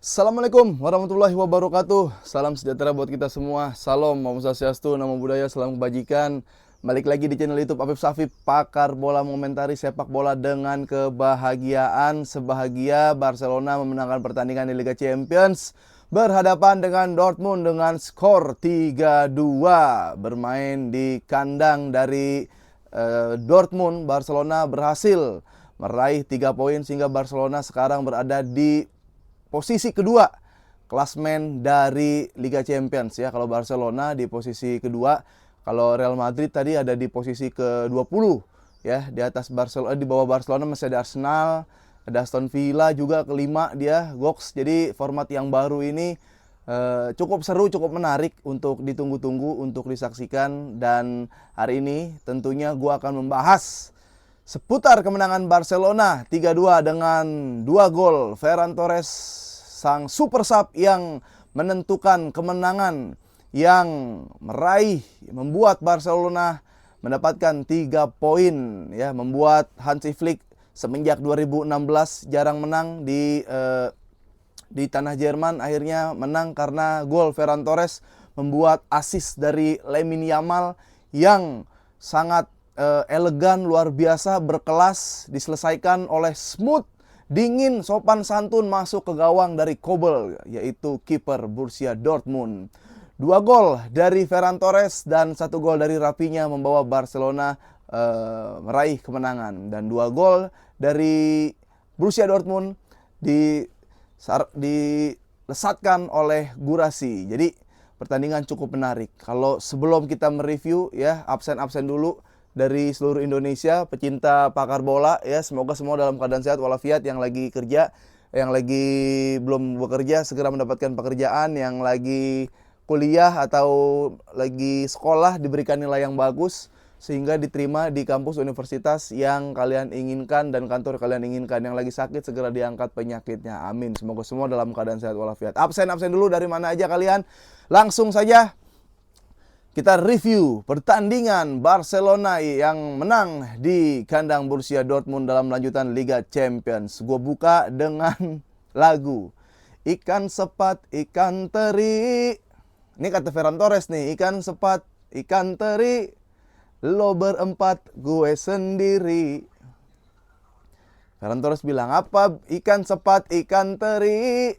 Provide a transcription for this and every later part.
Assalamualaikum warahmatullahi wabarakatuh. Salam sejahtera buat kita semua. Salam, Om Swastiastu, Namo Buddhaya, salam kebajikan. Balik lagi di channel YouTube Afif Safif, pakar bola mengomentari sepak bola dengan kebahagiaan. Sebahagia Barcelona memenangkan pertandingan di Liga Champions berhadapan dengan Dortmund dengan skor 3-2. Bermain di kandang dari Dortmund, Barcelona berhasil meraih 3 poin sehingga Barcelona sekarang berada di posisi kedua klasmen dari Liga Champions ya. Kalau Barcelona di posisi kedua, kalau Real Madrid tadi ada di posisi ke-20 ya. Di atas Barcelona, di bawah Barcelona masih ada Arsenal, ada Aston Villa juga kelima dia, Gox. Jadi format yang baru ini cukup seru, cukup menarik untuk ditunggu-tunggu, untuk disaksikan. Dan hari ini tentunya gua akan membahas seputar kemenangan Barcelona 3-2 dengan 2 gol Ferran Torres, sang super sub yang menentukan kemenangan, yang membuat Barcelona mendapatkan 3 poin ya, membuat Hansi Flick semenjak 2016 jarang menang di tanah Jerman, akhirnya menang karena gol Ferran Torres, membuat assist dari Lamine Yamal yang sangat elegan, luar biasa, berkelas, diselesaikan oleh smooth, dingin, sopan santun masuk ke gawang dari Kobel, yaitu kiper Borussia Dortmund. 2 gol dari Ferran Torres dan 1 gol dari Rafinha membawa Barcelona meraih kemenangan. Dan 2 gol dari Borussia Dortmund dilesatkan oleh Gurasi. Jadi pertandingan cukup menarik. Kalau sebelum kita mereview ya, absen-absen dulu dari seluruh Indonesia, pecinta pakar bola ya, semoga semua dalam keadaan sehat walafiat. Yang lagi kerja, yang lagi belum bekerja segera mendapatkan pekerjaan, yang lagi kuliah atau lagi sekolah diberikan nilai yang bagus sehingga diterima di kampus universitas yang kalian inginkan dan kantor kalian inginkan. Yang lagi sakit segera diangkat penyakitnya, amin. Semoga semua dalam keadaan sehat walafiat. Absen dulu, dari mana aja kalian? Langsung saja kita review pertandingan Barcelona yang menang di kandang Borussia Dortmund dalam lanjutan Liga Champions. Gue buka dengan lagu Ikan Sepat, Ikan Teri. Ini kata Ferran Torres nih, ikan sepat, ikan teri, lo berempat, gue sendiri. Ferran Torres bilang, apa ikan sepat, ikan teri?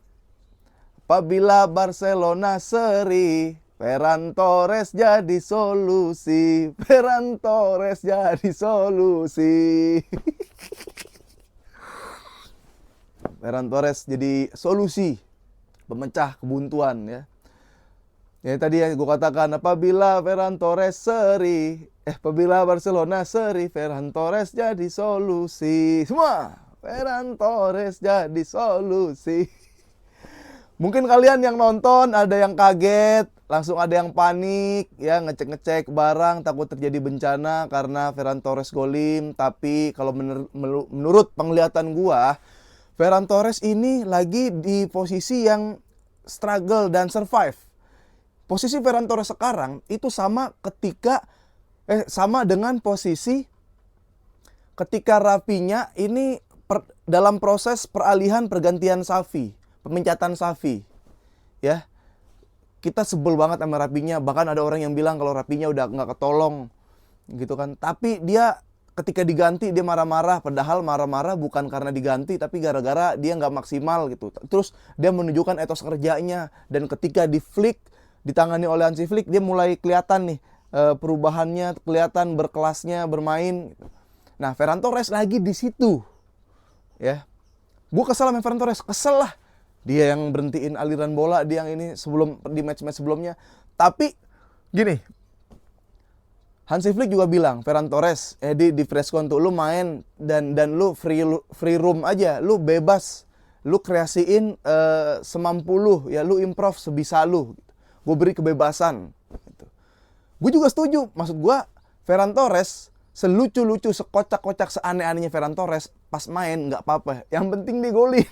Apabila Barcelona seri, Ferran Torres jadi solusi. Ferran Torres jadi solusi. Ferran Torres jadi solusi pemecah kebuntuan ya. Ya tadi yang gue katakan, apabila Ferran Torres seri, apabila Barcelona seri, Ferran Torres jadi solusi. Semua, Ferran Torres jadi solusi. Mungkin kalian yang nonton ada yang kaget, langsung ada yang panik, ya ngecek-ngecek barang, takut terjadi bencana karena Ferran Torres golin. Tapi kalau menurut penglihatan gua, Ferran Torres ini lagi di posisi yang struggle dan survive. Posisi Ferran Torres sekarang itu sama dengan posisi ketika Rafinha ini dalam proses peralihan pergantian Xavi, pemecatan Xavi. Ya. Kita sebel banget sama Rafinha, bahkan ada orang yang bilang kalau Rafinha udah nggak ketolong gitu kan. Tapi dia ketika diganti dia marah-marah, padahal marah-marah bukan karena diganti tapi gara-gara dia nggak maksimal gitu. Terus dia menunjukkan etos kerjanya, dan ketika di Flick ditangani oleh Hansi Flick, dia mulai kelihatan nih perubahannya, kelihatan berkelasnya bermain. Nah, Ferran Torres lagi di situ, ya. Gue kesel sama Ferran Torres, kesel lah. Dia yang berhentiin aliran bola, dia yang ini sebelum di match-match sebelumnya. Tapi gini, Hansi Flick juga bilang, Ferran Torres, di presscon tuh lu main dan lu free room aja, lu bebas, lu kreasiin semampu lu, ya lu improv sebisa lu. Gue beri kebebasan gitu. Gue juga setuju. Maksud gue, Ferran Torres selucu-lucu, sekocak-kocak, seaneh-anehnya Ferran Torres pas main nggak apa-apa, yang penting dia golin.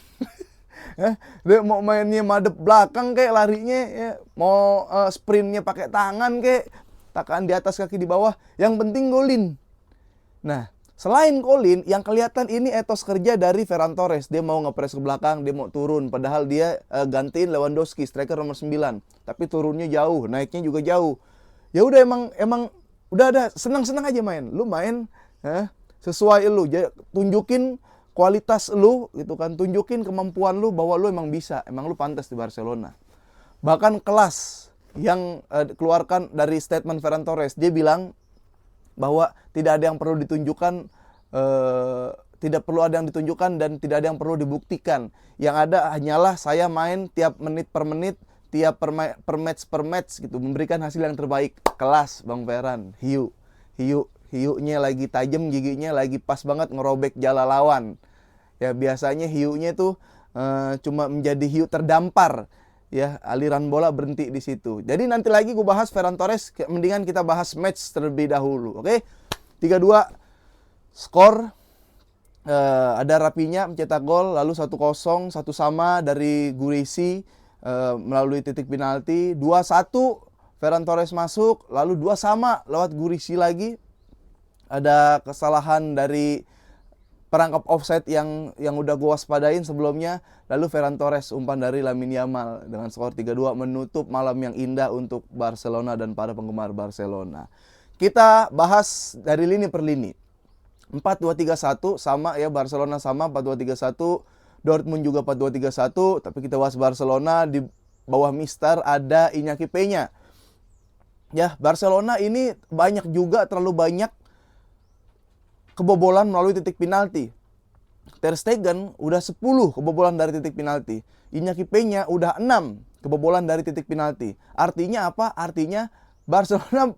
Dia mau mainnya madep belakang kayak larinya ya, mau sprintnya pakai tangan kayak takaan di atas kaki di bawah, yang penting golin. Nah, Selain Colin, yang kelihatan ini etos kerja dari Ferran Torres. Dia mau ngepres ke belakang, dia mau turun. Padahal dia gantiin Lewandowski, striker nomor 9. Tapi turunnya jauh, naiknya juga jauh. Ya udah emang udah ada, senang-senang aja main. Lu main sesuai lu. Tunjukin kualitas lu gitu kan. Tunjukin kemampuan lu bahwa lu emang bisa, emang lu pantas di Barcelona. Bahkan kelas yang keluarkan dari statement Ferran Torres, dia bilang bahwa tidak ada yang perlu ditunjukkan, tidak perlu ada yang ditunjukkan dan tidak ada yang perlu dibuktikan. Yang ada hanyalah saya main tiap menit per menit, tiap per match gitu, memberikan hasil yang terbaik. Kelas Bang Ferran, hiunya lagi tajam, giginya lagi pas banget ngerobek jala lawan. Ya biasanya hiunya tuh cuma menjadi hiu terdampar. Ya, aliran bola berhenti di situ. Jadi nanti lagi gue bahas Ferran Torres, mendingan kita bahas match terlebih dahulu. Oke? 3-2 skor. Ada Rapinya mencetak gol, lalu 1-0, 1 sama dari Gurisi melalui titik penalti. 2-1 Ferran Torres masuk, lalu 2 sama lewat Gurisi lagi. Ada kesalahan dari perangkap offside yang udah gue waspadain sebelumnya. Lalu Ferran Torres umpan dari Lamine Yamal dengan skor 3-2 menutup malam yang indah untuk Barcelona dan para penggemar Barcelona. Kita bahas dari lini per lini. 4-2-3-1 sama ya, Barcelona sama 4-2-3-1. Dortmund juga 4-2-3-1, tapi kita bahas Barcelona. Di bawah Mister ada Iñaki Peña. Ya, Barcelona ini terlalu banyak kebobolan melalui titik penalti. Ter Stegen udah 10 kebobolan dari titik penalti. Iñaki Peña udah 6 kebobolan dari titik penalti. Artinya apa? Artinya Barcelona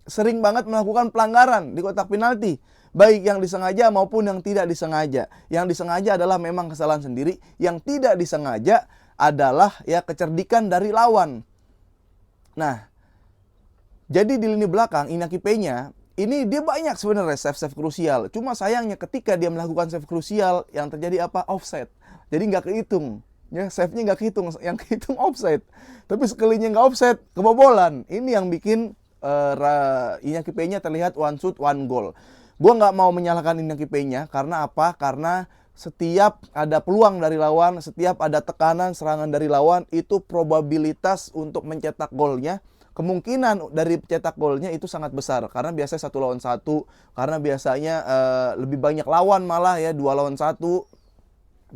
sering banget melakukan pelanggaran di kotak penalti. Baik yang disengaja maupun yang tidak disengaja. Yang disengaja adalah memang kesalahan sendiri. Yang tidak disengaja adalah ya kecerdikan dari lawan. Nah, jadi di lini belakang Iñaki Peña ini dia banyak sebenarnya save krusial. Cuma sayangnya ketika dia melakukan save krusial, yang terjadi apa? Offside. Jadi nggak kehitung. Ya, save-nya nggak kehitung. Yang kehitung offside. Tapi sekalinya nggak offside, kebobolan. Ini yang bikin Iñaki Peña terlihat one shoot, one goal. Gue nggak mau menyalahkan Iñaki Peña. Karena apa? Karena setiap ada peluang dari lawan, setiap ada tekanan, serangan dari lawan, itu probabilitas untuk mencetak golnya, kemungkinan dari cetak golnya itu sangat besar. Karena biasanya 1 lawan 1. Karena biasanya lebih banyak lawan malah ya, 2 lawan 1.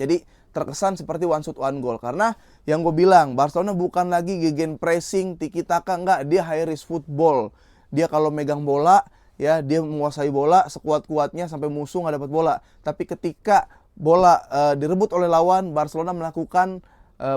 Jadi terkesan seperti one shoot one goal. Karena yang gue bilang, Barcelona bukan lagi gegen pressing, tiki taka, enggak. Dia high risk football. Dia kalau megang bola, ya dia menguasai bola sekuat-kuatnya sampai musuh nggak dapat bola. Tapi ketika bola direbut oleh lawan, Barcelona melakukan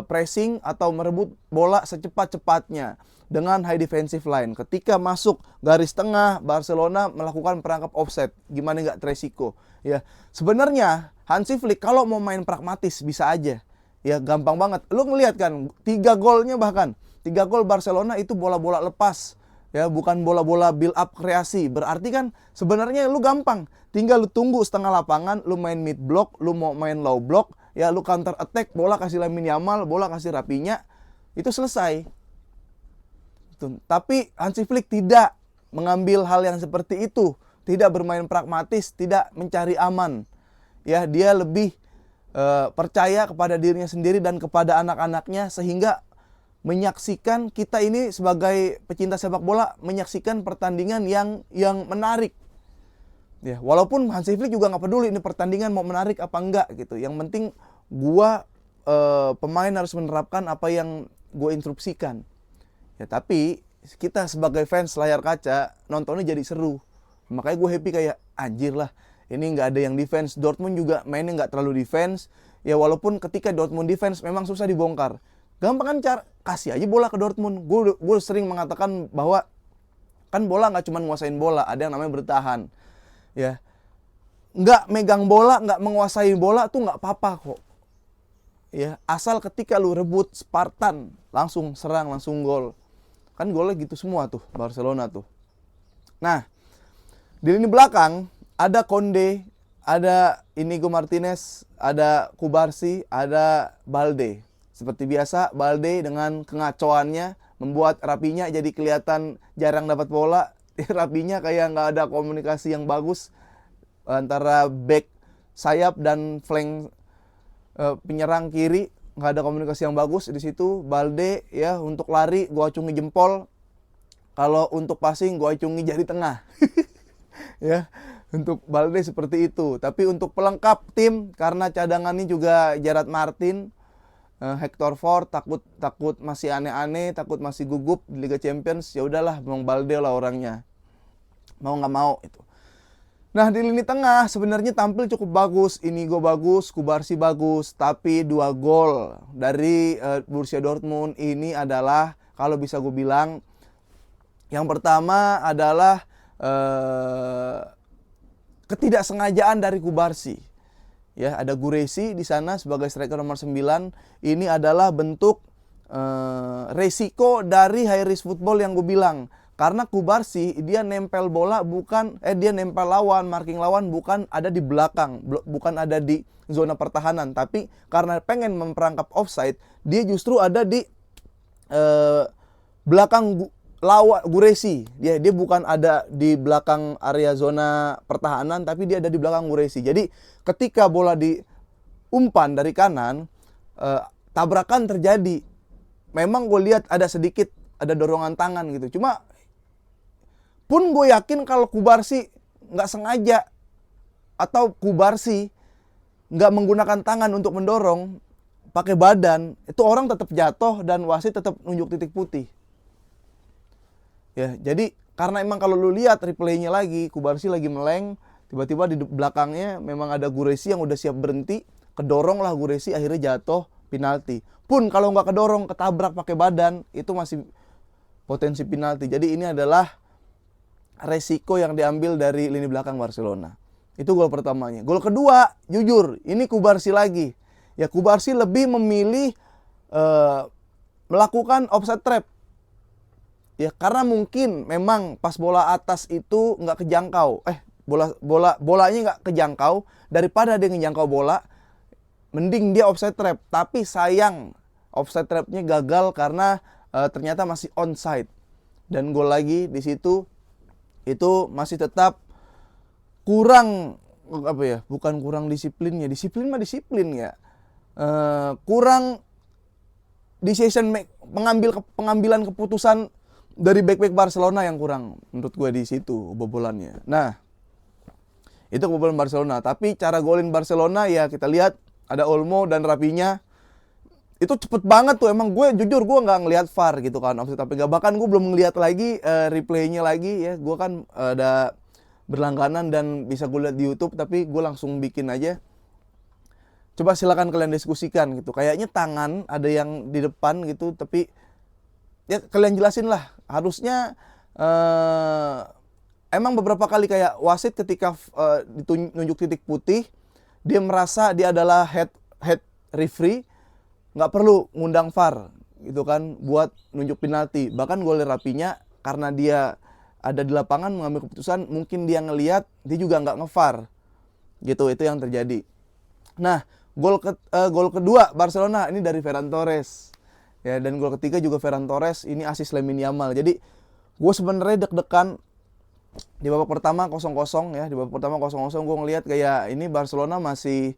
pressing atau merebut bola secepat-cepatnya dengan high defensive line. Ketika masuk garis tengah, Barcelona melakukan perangkap offset. Gimana nggak resiko? Ya, sebenarnya Hansi Flick kalau mau main pragmatis bisa aja. Ya, gampang banget. Lu ngelihat kan 3 golnya bahkan 3 gol Barcelona itu bola-bola lepas. Ya, bukan bola-bola build up kreasi. Berarti kan sebenarnya lu gampang. Tinggal lu tunggu setengah lapangan, lu main mid block, lu mau main low block, ya lu counter attack, bola kasih Lamine Yamal, bola kasih Rapinya, itu selesai. Tapi Hansi Flick tidak mengambil hal yang seperti itu, tidak bermain pragmatis, tidak mencari aman. Ya, dia lebih percaya kepada dirinya sendiri dan kepada anak-anaknya, sehingga menyaksikan, kita ini sebagai pecinta sepak bola menyaksikan pertandingan yang menarik. Ya, walaupun Hansi Flick juga nggak peduli ini pertandingan mau menarik apa enggak gitu. Yang penting pemain harus menerapkan apa yang gue instruksikan. Ya, tapi kita sebagai fans layar kaca nontonnya jadi seru. Makanya gue happy kayak anjir lah. Ini nggak ada yang defense. Dortmund juga mainnya nggak terlalu defense. Ya walaupun ketika Dortmund defense memang susah dibongkar. Gampang kan cara kasih aja bola ke Dortmund. Gue sering mengatakan bahwa kan bola nggak cuma nguasain bola, ada yang namanya bertahan. Ya, nggak megang bola, nggak menguasai bola tuh nggak apa-apa kok. Ya, asal ketika lu rebut Spartan, langsung serang, langsung gol. Kan golnya gitu semua tuh Barcelona tuh. Nah, di lini belakang ada Konde, ada Inigo Martinez, ada Kubarsi, ada Balde. Seperti biasa, Balde dengan kengacoannya membuat Rapinya jadi kelihatan jarang dapat bola. Rapinya kayak nggak ada komunikasi yang bagus antara back sayap dan flank penyerang kiri, nggak ada komunikasi yang bagus di situ. Balde ya untuk lari gue acungi jempol, kalau untuk passing gue acungi jari tengah. Ya, untuk Balde seperti itu. Tapi untuk pelengkap tim, karena cadangannya juga Gerard Martin, Hector Ford, takut masih aneh-aneh, takut masih gugup di Liga Champions, ya udahlah Bang Balde lah orangnya. Mau nggak mau itu. Nah, di lini tengah sebenarnya tampil cukup bagus. Inigo bagus, Kubarsi bagus, tapi 2 gol dari Borussia Dortmund ini adalah, kalau bisa gue bilang, yang pertama adalah ketidaksengajaan dari Kubarsi. Ya, ada Guresi di sana sebagai striker nomor 9. Ini adalah bentuk resiko dari high risk football yang gue bilang. Karena Kubarsi dia nempel bola dia nempel lawan, marking lawan bukan ada di belakang, bukan ada di zona pertahanan, tapi karena pengen memperangkap offside, dia justru ada di belakang lawan Guresi. Dia bukan ada di belakang area zona pertahanan, tapi dia ada di belakang Guresi. Jadi ketika bola diumpan dari kanan, tabrakan terjadi. Memang gue lihat ada dorongan tangan gitu. Cuma pun gue yakin kalau Kubarsi nggak sengaja atau Kubarsi nggak menggunakan tangan untuk mendorong, pakai badan, itu orang tetap jatuh dan wasit tetap nunjuk titik putih. Ya, jadi karena emang kalau lu lihat replaynya lagi, Kubarsi lagi meleng, tiba-tiba di belakangnya memang ada Guresi yang udah siap berhenti, kedorong lah Guresi, akhirnya jatuh, penalti. Pun kalau nggak kedorong, ketabrak pakai badan, itu masih potensi penalti. Jadi ini adalah resiko yang diambil dari lini belakang Barcelona. Itu gol pertamanya. Gol kedua, jujur, ini Kubarsi lagi. Ya, Kubarsi lebih memilih melakukan offside trap. Ya, karena mungkin memang pas bola atas itu nggak kejangkau. Bolanya nggak kejangkau, daripada dia ngejangkau bola, mending dia offside trap. Tapi sayang, offside trapnya gagal karena ternyata masih onside. Dan gol lagi di situ itu masih tetap kurang bukan kurang disiplinnya. Disiplin mah disiplin ya. Kurang pengambilan keputusan dari back Barcelona yang kurang menurut gue di situ kebobolannya. Nah, itu kebobolan Barcelona. Tapi cara golin Barcelona ya kita lihat ada Olmo dan Rapinya. Itu cepet banget tuh, emang gue jujur gue nggak ngelihat VAR gitu kan, tapi bahkan gue belum ngelihat lagi replaynya lagi ya. Gue kan ada berlangganan dan bisa gue lihat di YouTube, tapi gue langsung bikin aja. Coba silakan kalian diskusikan gitu. Kayaknya tangan ada yang di depan gitu, tapi ya kalian jelasin lah. Harusnya emang beberapa kali kayak wasit ketika ditunjuk titik putih, dia merasa dia adalah head referee, nggak perlu ngundang VAR gitu kan buat nunjuk penalti. Bahkan gol Rapinya karena dia ada di lapangan mengambil keputusan, mungkin dia ngelihat, dia juga nggak nge-VAR gitu. Itu yang terjadi. Nah, gol kedua Barcelona ini dari Ferran Torres ya, dan gol ketiga juga Ferran Torres, ini asis Lamine Yamal. Jadi gue sebenarnya deg-degan di babak pertama 0-0 ya. Di babak pertama 0-0 gue ngelihat kayak ini Barcelona masih,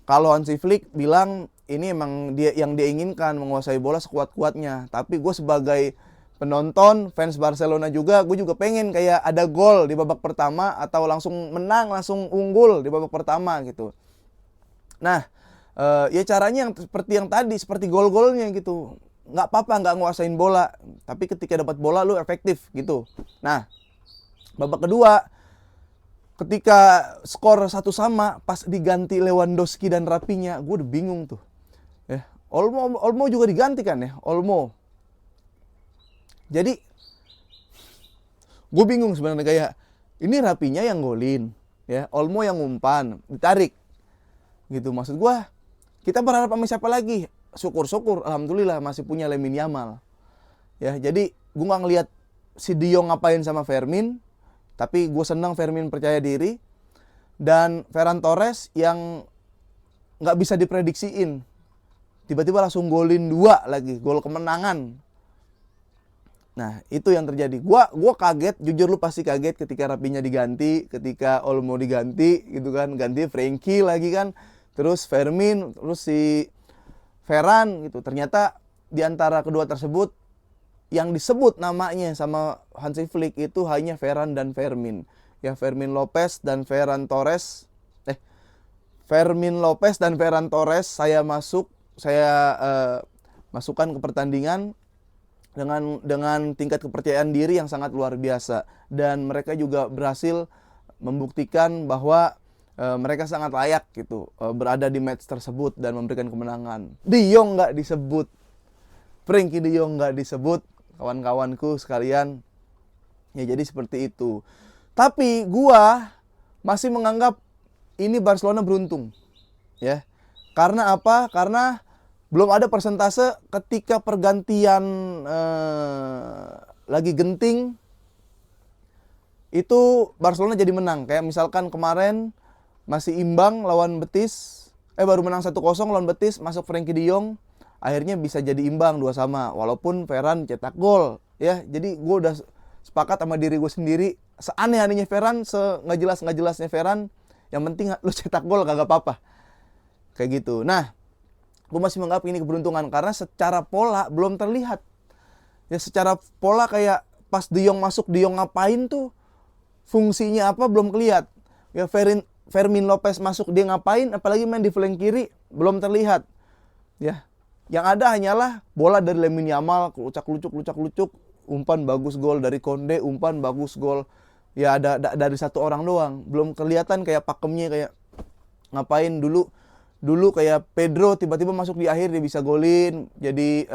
kalau Hansi Flick bilang ini emang dia inginkan menguasai bola sekuat-kuatnya. Tapi gue sebagai penonton, fans Barcelona juga, gue juga pengen kayak ada gol di babak pertama atau langsung menang, langsung unggul di babak pertama gitu. Nah, ya caranya yang tadi, seperti gol-golnya gitu. Nggak apa-apa nggak nguasain bola, tapi ketika dapat bola lu efektif gitu. Nah, babak kedua, ketika skor 1-1 pas diganti Lewandowski dan Rapinya, gue udah bingung tuh. Ya, Olmo juga diganti kan ya, Olmo. Jadi gue bingung sebenarnya, kayak ini Rapinya yang golin, ya, Olmo yang umpan, ditarik. Gitu, maksud gue, kita berharap sama siapa lagi? Syukur-syukur alhamdulillah masih punya Lamine Yamal. Ya, jadi gue nggak ngelihat si De Jong ngapain sama Fermin, tapi gue senang Fermin percaya diri. Dan Ferran Torres yang nggak bisa diprediksiin, tiba-tiba langsung golin 2 lagi, gol kemenangan. Nah, itu yang terjadi. Gua kaget, jujur lu pasti kaget ketika Rapinya diganti, ketika Olmo diganti gitu kan, ganti Frankie lagi kan. Terus Fermin, terus si Ferran gitu. Ternyata di antara kedua tersebut yang disebut namanya sama Hansi Flick itu hanya Ferran dan Fermin. Ya, Fermin Lopez dan Ferran Torres. Fermin Lopez dan Ferran Torres saya masukkan ke pertandingan dengan tingkat kepercayaan diri yang sangat luar biasa, dan mereka juga berhasil membuktikan bahwa mereka sangat layak gitu berada di match tersebut dan memberikan kemenangan. De Jong nggak disebut, Frenkie De Jong nggak disebut, kawan-kawanku sekalian. Ya, jadi seperti itu. Tapi gua masih menganggap ini Barcelona beruntung, ya. Karena apa? Karena belum ada persentase ketika pergantian lagi genting itu Barcelona jadi menang. Kayak misalkan kemarin masih imbang lawan Betis, baru menang 1-0 lawan Betis, masuk Frenkie De Jong, akhirnya bisa jadi imbang 2-2 walaupun Ferran cetak gol, ya. Jadi gue udah sepakat sama diri gue sendiri, seaneh-anehnya Ferran, nggak jelasnya Ferran, yang penting lu cetak gol kagak apa-apa. Kayak gitu. Nah, gue masih menganggap ini keberuntungan karena secara pola belum terlihat. Ya, secara pola kayak pas De Jong masuk, De Jong ngapain tuh, fungsinya apa belum kelihatan. Ya, Fermin Lopez masuk, dia ngapain, apalagi main di flank kiri, belum terlihat. Ya, yang ada hanyalah bola dari Lamine Yamal, lucak-lucuk, umpan bagus gol dari Konde, umpan bagus gol. Ya, ada dari satu orang doang, belum kelihatan kayak pakemnya, kayak ngapain dulu kayak Pedro tiba-tiba masuk di akhir dia bisa golin, jadi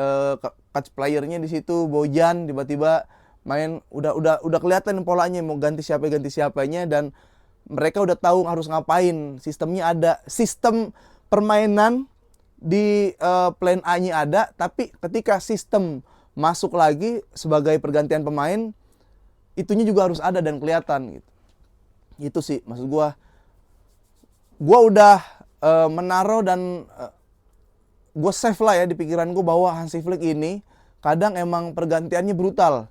catch playernya di situ Bojan tiba-tiba main, udah kelihatan polanya mau ganti siapanya, dan mereka udah tahu harus ngapain, sistemnya ada, sistem permainan di plan A-nya ada, tapi ketika sistem masuk lagi sebagai pergantian pemain, itunya juga harus ada dan kelihatan gitu. Itu sih maksud gua udah menaruh dan gue save lah ya di pikiran gue bahwa Hansi Flick ini kadang emang pergantiannya brutal.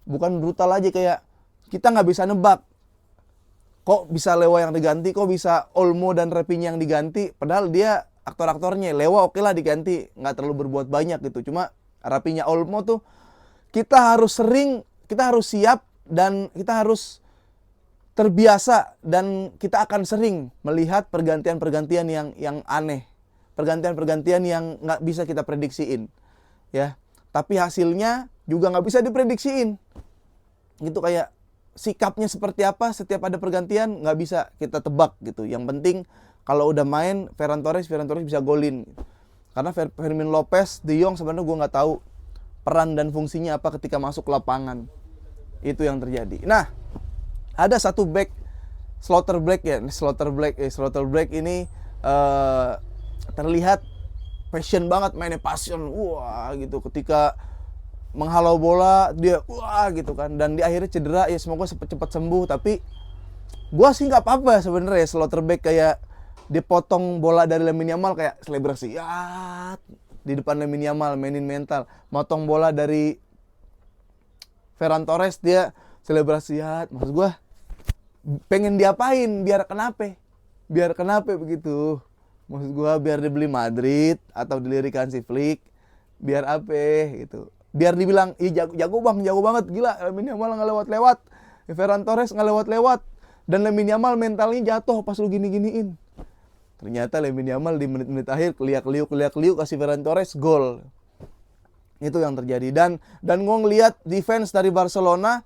Bukan brutal aja, kayak kita nggak bisa nebak kok bisa Lewa yang diganti, kok bisa Olmo dan Rapinya yang diganti, padahal dia aktor-aktornya. Lewa oke lah diganti, nggak terlalu berbuat banyak gitu, cuma Rapinya, Olmo tuh kita harus siap, dan kita harus terbiasa, dan kita akan sering melihat pergantian-pergantian yang aneh, pergantian-pergantian yang nggak bisa kita prediksiin, ya. Tapi hasilnya juga nggak bisa diprediksiin, gitu. Kayak sikapnya seperti apa setiap ada pergantian nggak bisa kita tebak gitu. Yang penting kalau udah main Ferran Torres bisa golin. Karena Fermin Lopez, De Jong sebenarnya gue nggak tahu peran dan fungsinya apa ketika masuk lapangan. Itu yang terjadi. Nah, ada satu back Slaughterbeck ini terlihat passion banget, mainnya passion, wah gitu. Ketika menghalau bola dia wah gitu kan, dan di akhirnya cedera, ya semoga cepat sembuh. Tapi gua sih nggak apa-apa sebenarnya Slaughterbeck, kayak dipotong bola dari Lamine Yamal kayak selebrasi ya di depan Lamine Yamal, mainin mental. Motong bola dari Ferran Torres dia selebrasi ya, maksud gua pengen diapain, biar kenapa begitu. Maksud gua biar dibeli Madrid atau dilirik Hansi Flick, biar apa gitu. Biar dibilang, ih jago banget, gila Lamine Yamal nggak lewat-lewat, Ferran Torres nggak lewat-lewat, dan Lamine Yamal mentalnya jatuh pas lu gini-giniin. Ternyata Lamine Yamal di menit-menit akhir keliak-liuk kasih Ferran Torres gol. Itu yang terjadi, dan gue ngelihat defense dari Barcelona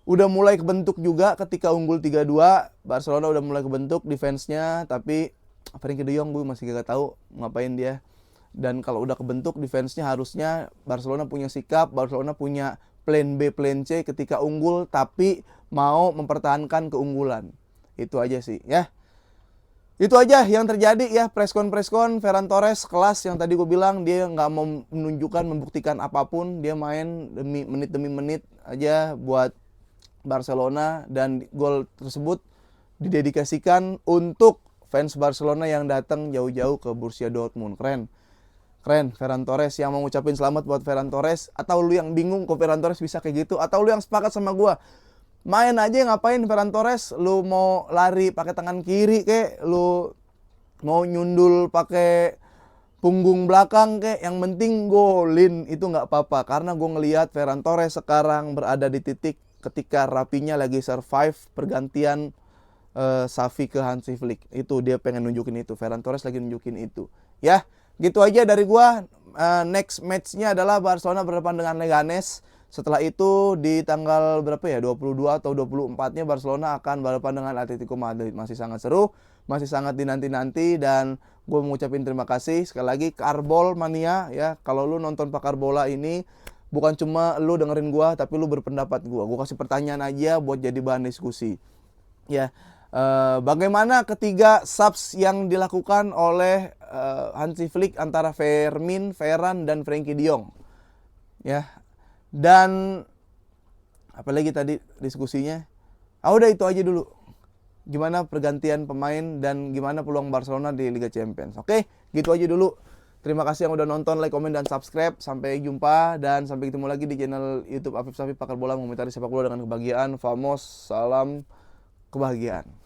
udah mulai kebentuk juga ketika unggul 3-2. Barcelona udah mulai kebentuk defense-nya, tapi Frenkie De Jong gue masih gak tahu ngapain dia. Dan kalau udah kebentuk defense-nya, harusnya Barcelona punya sikap, Barcelona punya plan B, plan C ketika unggul, tapi mau mempertahankan keunggulan. Itu aja sih ya. Itu aja yang terjadi ya. Preskon Ferran Torres kelas yang tadi gue bilang, dia nggak mau menunjukkan, membuktikan apapun, dia main menit demi menit aja buat Barcelona, dan gol tersebut didedikasikan untuk fans Barcelona yang datang jauh-jauh ke Borussia Dortmund. Keren Keren, Ferran Torres. Yang mau ngucapin selamat buat Ferran Torres. Atau lu yang bingung kok Ferran Torres bisa kayak gitu. Atau lu yang sepakat sama gua, main aja ngapain Ferran Torres. Lu mau lari pakai tangan kiri kek, lu mau nyundul pakai punggung belakang kek, yang penting golin itu nggak apa-apa. Karena gue ngelihat Ferran Torres sekarang berada di titik ketika Rapinya lagi survive pergantian Xavi ke Hansi Flick. Itu dia pengen nunjukin itu. Ferran Torres lagi nunjukin itu. Ya, gitu aja dari gua. Next match-nya adalah Barcelona berhadapan dengan Leganes. Setelah itu di tanggal berapa ya? 22 atau 24-nya Barcelona akan berhadapan dengan Atletico Madrid. Masih sangat seru, masih sangat dinanti-nanti, dan gue mengucapkan terima kasih sekali lagi Karbol Mania ya. Kalau lu nonton Pakar Bola ini bukan cuma lu dengerin gua, tapi lu berpendapat gua. Gua kasih pertanyaan aja buat jadi bahan diskusi. Ya. Bagaimana ketiga subs yang dilakukan oleh Hansi Flick antara Fermin, Ferran, dan Frenkie de Jong? Ya. Dan apalagi tadi diskusinya? Udah itu aja dulu. Gimana pergantian pemain dan gimana peluang Barcelona di Liga Champions. Oke, gitu aja dulu. Terima kasih yang udah nonton, like, komen, dan subscribe. Sampai jumpa dan sampai ketemu lagi di channel YouTube Afif Safif Pakar Bola, mengomentari sepak bola dengan kebahagiaan. Famos, salam kebahagiaan.